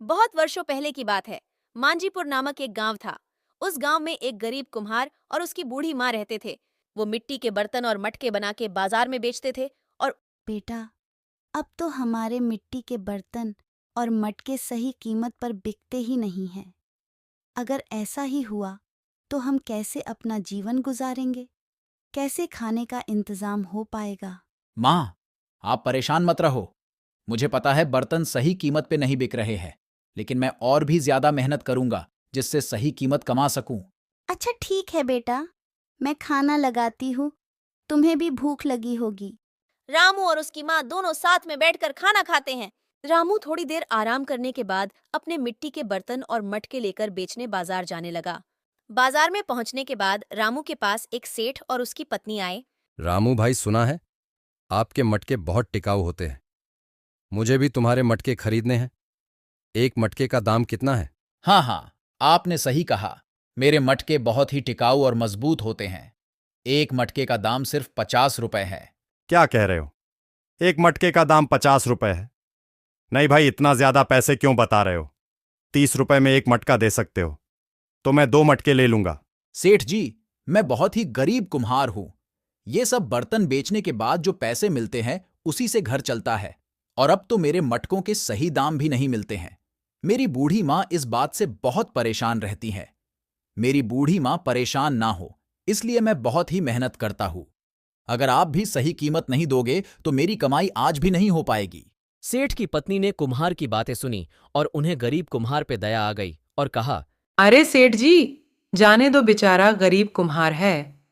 बहुत वर्षों पहले की बात है। मांझीपुर नामक एक गांव था। उस गांव में एक गरीब कुम्हार और उसकी बूढ़ी माँ रहते थे। वो मिट्टी के बर्तन और मटके बना के बाजार में बेचते थे और बेटा, अब तो हमारे मिट्टी के बर्तन और मटके सही कीमत पर बिकते ही नहीं हैं। अगर ऐसा ही हुआ तो हम कैसे अपना जीवन गुजारेंगे? कैसे खाने का इंतजाम हो पाएगा? माँ, आप परेशान मत रहो। मुझे पता है बर्तन सही कीमत पे नहीं बिक रहे हैं, लेकिन मैं और भी ज्यादा मेहनत करूंगा जिससे सही कीमत कमा सकूं। अच्छा ठीक है बेटा, मैं खाना लगाती हूँ। तुम्हें भी भूख लगी होगी। रामू और उसकी माँ दोनों साथ में बैठकर खाना खाते हैं। रामू थोड़ी देर आराम करने के बाद अपने मिट्टी के बर्तन और मटके लेकर बेचने बाजार जाने लगा। बाजार में पहुंचने के बाद रामू के पास एक सेठ और उसकी पत्नी आए। रामू भाई, सुना है आपके मटके बहुत टिकाऊ होते हैं। मुझे भी तुम्हारे मटके खरीदने हैं। एक मटके का दाम कितना है? हाँ हाँ, आपने सही कहा। मेरे मटके बहुत ही टिकाऊ और मजबूत होते हैं। एक मटके का दाम सिर्फ 50 रुपए है। क्या कह रहे हो? एक मटके का दाम 50 रुपए है? नहीं भाई, इतना ज्यादा पैसे क्यों बता रहे हो? 30 रुपए में एक मटका दे सकते हो तो मैं 2 मटके ले लूंगा। सेठ जी, मैं बहुत ही गरीब कुम्हार हूं। ये सब बर्तन बेचने के बाद जो पैसे मिलते हैं उसी से घर चलता है। और अब तो मेरे मटकों के सही दाम भी नहीं मिलते हैं। मेरी बूढ़ी माँ इस बात से बहुत परेशान रहती है। मेरी बूढ़ी माँ परेशान ना हो, इसलिए मैं बहुत ही मेहनत करता हूं। अगर आप भी सही कीमत नहीं दोगे तो मेरी कमाई आज भी नहीं हो पाएगी। सेठ की पत्नी ने कुम्हार की बातें सुनी और उन्हें गरीब कुम्हार पे दया आ गई और कहा, अरे सेठ जी, जाने दो, बेचारा गरीब कुम्हार है।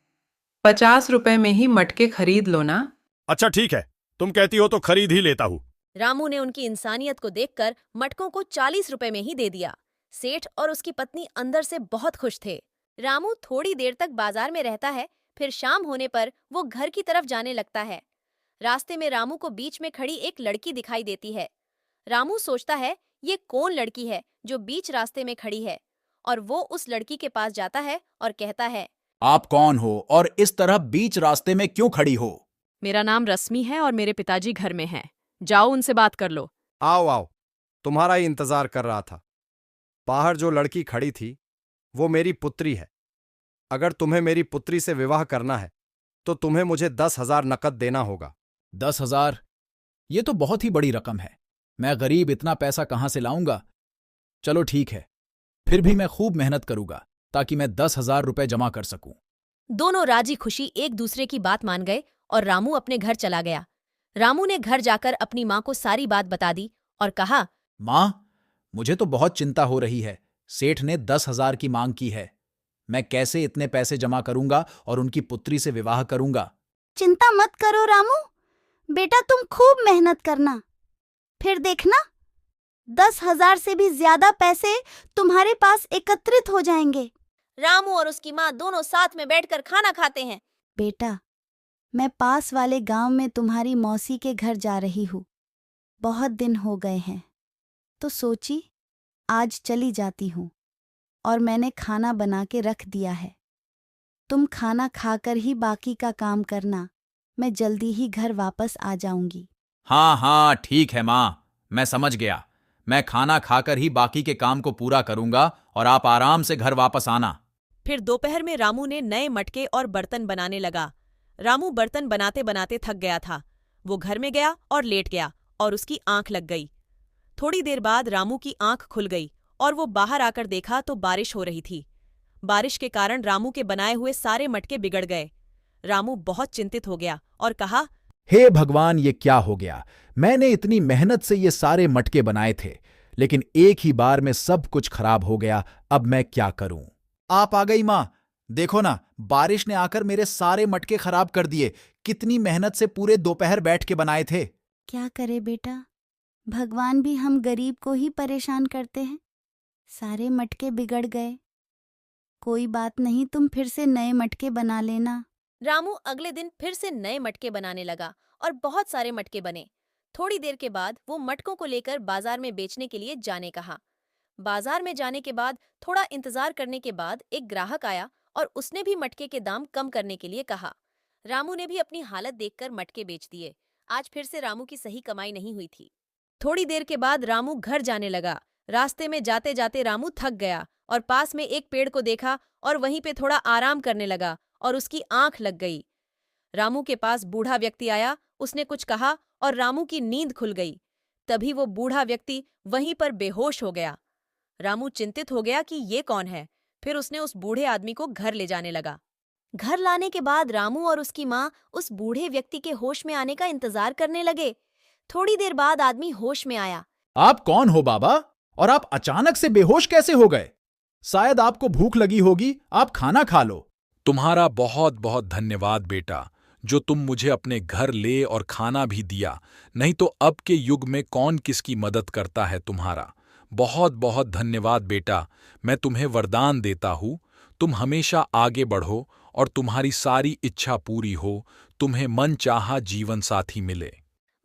50 रुपए में ही मटके खरीद लो ना। अच्छा ठीक है, तुम कहती हो तो खरीद ही लेता हूं। रामू ने उनकी इंसानियत को देखकर मटकों को 40 रुपए में ही दे दिया। सेठ और उसकी पत्नी अंदर से बहुत खुश थे। रामू थोड़ी देर तक बाजार में रहता है, फिर शाम होने पर वो घर की तरफ जाने लगता है। रास्ते में रामू को बीच में खड़ी एक लड़की दिखाई देती है। रामू सोचता है, ये कौन लड़की है जो बीच रास्ते में खड़ी है, और वो उस लड़की के पास जाता है और कहता है, आप कौन हो और इस तरह बीच रास्ते में क्यों खड़ी हो? मेरा नाम रश्मि है और मेरे पिताजी घर में हैं। जाओ उनसे बात कर लो। आओ आओ, तुम्हारा ही इंतजार कर रहा था। बाहर जो लड़की खड़ी थी वो मेरी पुत्री है। अगर तुम्हें मेरी पुत्री से विवाह करना है तो तुम्हें मुझे 10,000 नकद देना होगा। 10,000? ये तो बहुत ही बड़ी रकम है। मैं गरीब इतना पैसा कहां से लाऊंगा? चलो ठीक है, फिर भी मैं खूब मेहनत करूंगा ताकि मैं 10,000 रुपए जमा कर सकूं। दोनों राजी खुशी एक दूसरे की बात मान गए और रामू अपने घर चला गया। रामू ने घर जाकर अपनी माँ को सारी बात बता दी और कहा, मां, मुझे तो बहुत चिंता हो रही है। सेठ ने 10,000 की मांग की है। मैं कैसे इतने पैसे जमा करूंगा और उनकी पुत्री से विवाह करूंगा? चिंता मत करो रामू, बेटा तुम खूब मेहनत करना, फिर देखना 10,000 से भी ज्यादा पैसे तुम्हारे पास एकत्रित हो जाएंगे। रामू और उसकी माँ दोनों साथ में बैठकर खाना खाते हैं। बेटा, मैं पास वाले गांव में तुम्हारी मौसी के घर जा रही हूँ। बहुत दिन हो गए हैं, तो सोची आज चली जाती हूँ और मैंने खाना बना के रख दिया है। तुम खाना खाकर ही बाकी का काम करना, मैं जल्दी ही घर वापस आ जाऊंगी। हाँ हाँ ठीक है मां, मैं समझ गया। मैं खाना खाकर ही बाकी के काम को पूरा करूंगा और आप आराम से घर वापस आना। फिर दोपहर में रामू ने नए मटके और बर्तन बनाने लगा। रामू बर्तन बनाते बनाते थक गया था। वो घर में गया और लेट गया और उसकी आंख लग गई। थोड़ी देर बाद रामू की आंख खुल गई और वो बाहर आकर देखा तो बारिश हो रही थी। बारिश के कारण रामू के बनाए हुए सारे मटके बिगड़ गए। रामू बहुत चिंतित हो गया और कहा, हे भगवान, ये क्या हो गया? मैंने इतनी मेहनत से ये सारे मटके बनाए थे, लेकिन एक ही बार में सब कुछ खराब हो गया। अब मैं क्या करूं? आप आ गई मां। देखो ना, बारिश ने आकर मेरे सारे मटके खराब कर दिए। कितनी मेहनत से पूरे दोपहर बैठ के बनाए थे। क्या करे बेटा, भगवान भी हम गरीब को ही परेशान करते हैं। सारे मटके बिगड़ गए। कोई बात नहीं, तुम फिर से नए मटके बना लेना। रामू अगले दिन फिर से नए मटके बनाने लगा और बहुत सारे मटके बने। थोड़ी देर के बाद वो मटकों को लेकर बाजार में बेचने के लिए जाने कहा। बाजार में जाने के बाद थोड़ा इंतजार करने के बाद एक ग्राहक आया और उसने भी मटके के दाम कम करने के लिए कहा। रामू ने भी अपनी हालत देखकर मटके बेच दिए। आज फिर से रामू की सही कमाई नहीं हुई थी। थोड़ी देर के बाद रामू घर जाने लगा। रास्ते में जाते जाते रामू थक गया और पास में एक पेड़ को देखा और वहीं पे थोड़ा आराम करने लगा और उसकी आंख लग गई। रामू के पास बूढ़ा व्यक्ति आया, उसने कुछ कहा और रामू की नींद खुल गई। तभी वो बूढ़ा व्यक्ति वहीं पर बेहोश हो गया। रामू चिंतित हो गया कि ये कौन है। फिर उसने उस बूढ़े आदमी को घर ले जाने लगा। घर लाने के बाद रामू और उसकी माँ उस बूढ़े व्यक्ति के होश में आने का इंतजार करने लगे। थोड़ी देर बाद आदमी होश में आया। आप कौन हो बाबा, और आप अचानक से बेहोश कैसे हो गए? शायद आपको भूख लगी होगी, आप खाना खा लो। तुम्हारा बहुत बहुत धन्यवाद बेटा, जो तुम मुझे अपने घर ले और खाना भी दिया। नहीं तो अब के युग में कौन किसकी मदद करता है तुम्हारा। बहुत बहुत धन्यवाद बेटा। मैं तुम्हें वरदान देता हूँ, तुम हमेशा आगे बढ़ो और तुम्हारी सारी इच्छा पूरी हो, तुम्हें मनचाहा जीवन साथी मिले।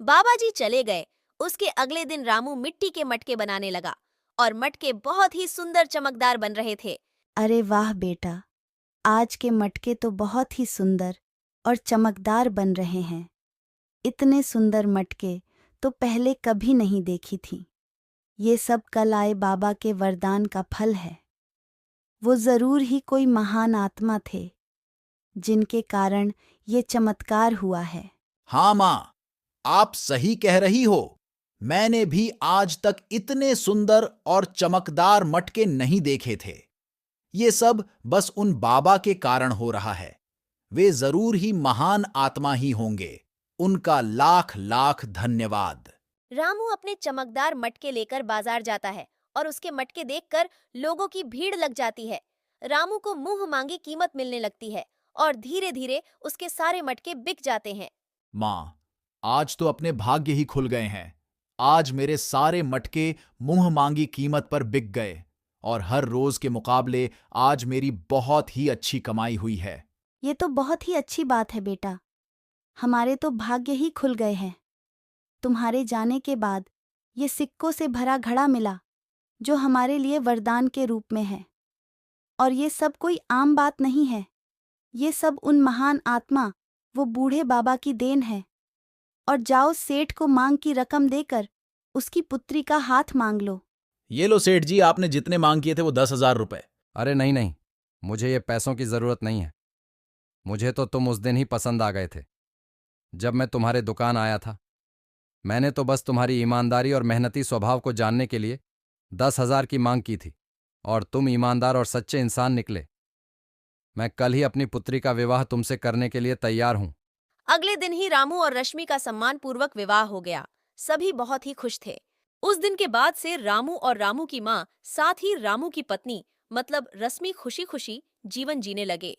बाबा जी चले गए। उसके अगले दिन रामू मिट्टी के मटके बनाने लगा और मटके बहुत ही सुंदर चमकदार बन रहे थे। अरे वाह बेटा, आज के मटके तो बहुत ही सुंदर और चमकदार बन रहे हैं। इतने सुंदर मटके तो पहले कभी नहीं देखी थी। ये सब कल आए बाबा के वरदान का फल है। वो जरूर ही कोई महान आत्मा थे, जिनके कारण ये चमत्कार हुआ है। हाँ माँ, आप सही कह रही हो। मैंने भी आज तक इतने सुंदर और चमकदार मटके नहीं देखे थे। ये सब बस उन बाबा के कारण हो रहा है। वे जरूर ही महान आत्मा ही होंगे। उनका लाख लाख धन्यवाद। रामू अपने चमकदार मटके लेकर बाजार जाता है और उसके मटके देखकर लोगों की भीड़ लग जाती है। रामू को मुंह मांगी कीमत मिलने लगती है और धीरे धीरे उसके सारे मटके बिक जाते हैं। माँ, आज तो अपने भाग्य ही खुल गए हैं। आज मेरे सारे मटके मुंह मांगी कीमत पर बिक गए और हर रोज के मुकाबले आज मेरी बहुत ही अच्छी कमाई हुई है। ये तो बहुत ही अच्छी बात है बेटा। हमारे तो भाग्य ही खुल गए हैं। तुम्हारे जाने के बाद ये सिक्कों से भरा घड़ा मिला, जो हमारे लिए वरदान के रूप में है। और ये सब कोई आम बात नहीं है। ये सब उन महान आत्मा, वो बूढ़े बाबा की देन है। और जाओ सेठ को मांग की रकम देकर उसकी पुत्री का हाथ मांग लो। ये लो सेठ जी, आपने जितने मांग किए थे वो 10,000 रुपए। अरे नहीं नहीं, मुझे ये पैसों की जरूरत नहीं है। मुझे तो तुम उस दिन ही पसंद आ गए थे, जब मैं तुम्हारे दुकान आया था। मैंने तो बस तुम्हारी ईमानदारी और मेहनती स्वभाव को जानने के लिए 10,000 की मांग की थी, और तुम ईमानदार और सच्चे इंसान निकले। मैं कल ही अपनी पुत्री का विवाह तुमसे करने के लिए तैयार हूं। अगले दिन ही रामू और रश्मि का सम्मान पूर्वक विवाह हो गया। सभी बहुत ही खुश थे। उस दिन के बाद से रामू और रामू की माँ, साथ ही रामू की पत्नी मतलब रश्मि खुशी खुशी जीवन जीने लगे।